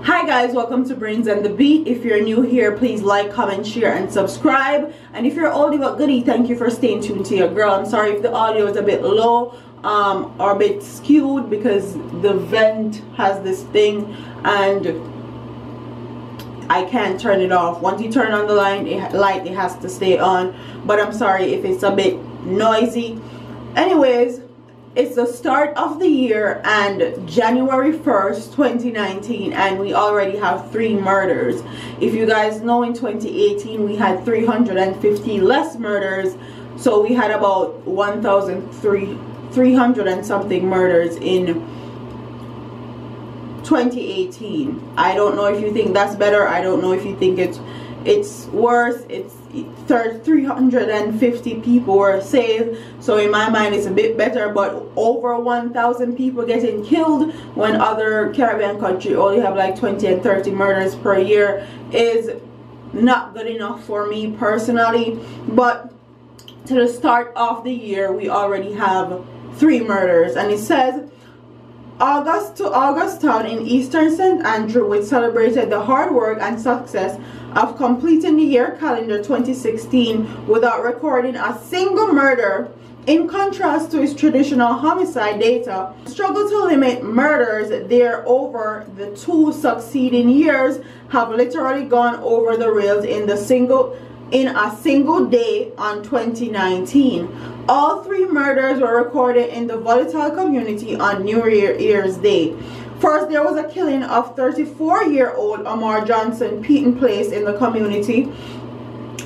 Hi guys, welcome to Brains and the Beat. If you're new here, please like, comment, share, and subscribe. And if you're oldie but goodie, thank you for staying tuned to your girl. I'm sorry if the audio is a bit low or a bit skewed because the vent has this thing and I can't turn it off. Once you turn on the light, it has to stay on. But I'm sorry if it's a bit noisy. Anyways, it's the start of the year and January 1st, 2019, and we already have 3 murders. If you guys know, in 2018 we had 350 less murders, so we had about 1,300 and something murders in 2018. I don't know if you think that's better. I don't know if you think it's worse. It's 350 people were saved, so in my mind it's a bit better. But over 1,000 people getting killed when other Caribbean country only have like 20 and 30 murders per year is not good enough for me personally. But to the start of the year, we already have 3 murders, and it says August to Augusttown in Eastern St. Andrew, which celebrated the hard work and success of completing the year calendar 2016 without recording a single murder. In contrast to its traditional homicide data, struggle to limit murders there over the 2 succeeding years have literally gone over the rails in a single day on 2019. All 3 murders were recorded in the volatile community on New Year's Day. First, there was a killing of 34-year-old Amar Johnson Peaton Place in the community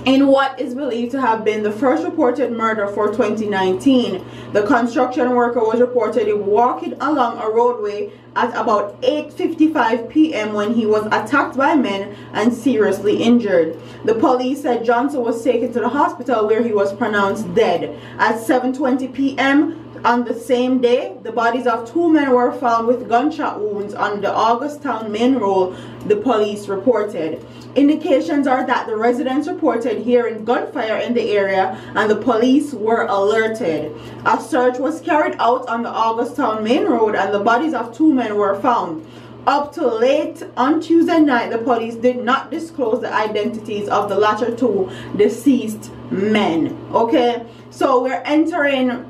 in what is believed to have been the first reported murder for 2019. The construction worker was reportedly walking along a roadway at about 8:55 p.m. when he was attacked by men and seriously injured. The police said Johnson was taken to the hospital where he was pronounced dead. At 7:20 p.m. on the same day, the bodies of 2 men were found with gunshot wounds on the Augusttown main road, the police reported. Indications are that the residents reported hearing gunfire in the area and the police were alerted. A search was carried out on the Augusttown main road and the bodies of 2 men were found. Up to late on Tuesday night, the police did not disclose the identities of the latter 2 deceased men. Okay, so we're entering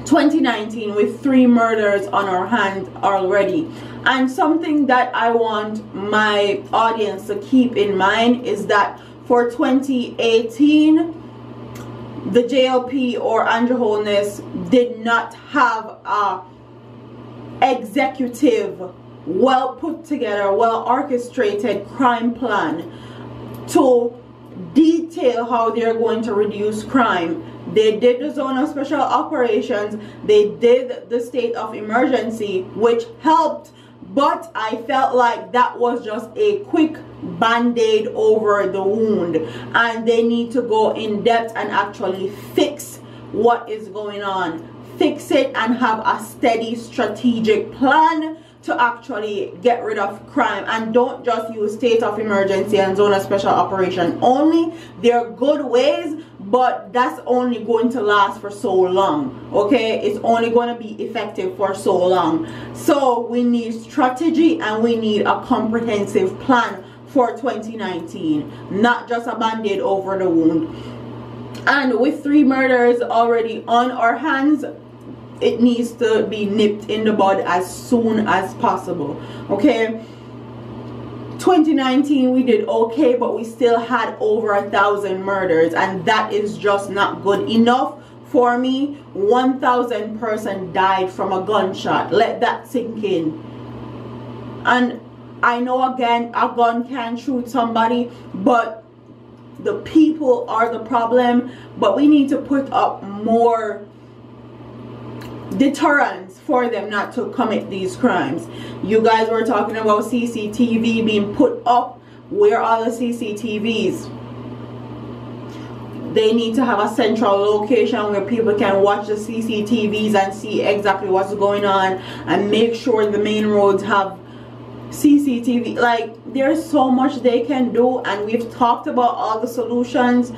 2019 with 3 murders on our hands already. And something that I want my audience to keep in mind is that for 2018, the JLP or Andrew Holness did not have a executive, well put together, well orchestrated crime plan to detail how they're going to reduce crime. They did the zone of special operations, they did the state of emergency, which helped, but I felt like that was just a quick band-aid over the wound, and they need to go in depth and actually fix what is going on. Fix it and have a steady strategic plan to actually get rid of crime, and don't just use state of emergency and zone of special operation only. They're good ways, but that's only going to last for so long. Okay, it's only going to be effective for so long. So we need strategy and we need a comprehensive plan for 2019, not just a band-aid over the wound. And with 3 murders already on our hands, it needs to be nipped in the bud as soon as possible. Okay, 2019 we did okay, but we still had over 1,000 murders, and that is just not good enough for me. 1,000 person died from a gunshot. Let that sink in. And I know, again, a gun can shoot somebody, but the people are the problem. But we need to put up more deterrence for them not to commit these crimes. You guys were talking about CCTV being put up. Where are the CCTVs? They need to have a central location where people can watch the CCTVs and see exactly what's going on, and make sure the main roads have CCTV. Like, there's so much they can do, and we've talked about all the solutions.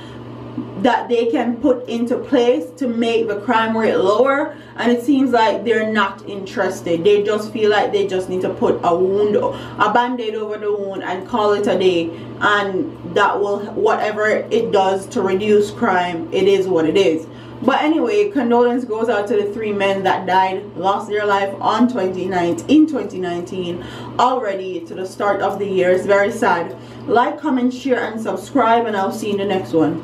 that they can put into place to make the crime rate lower, and it seems like they're not interested. They just feel like they just need to put a band-aid over the wound and call it a day, and that will, whatever it does to reduce crime, it is what it is. But anyway, condolence goes out to the 3 men that lost their life in 2019 already to the start of the year. It's very sad. Like, comment, share, and subscribe, and I'll see you in the next one.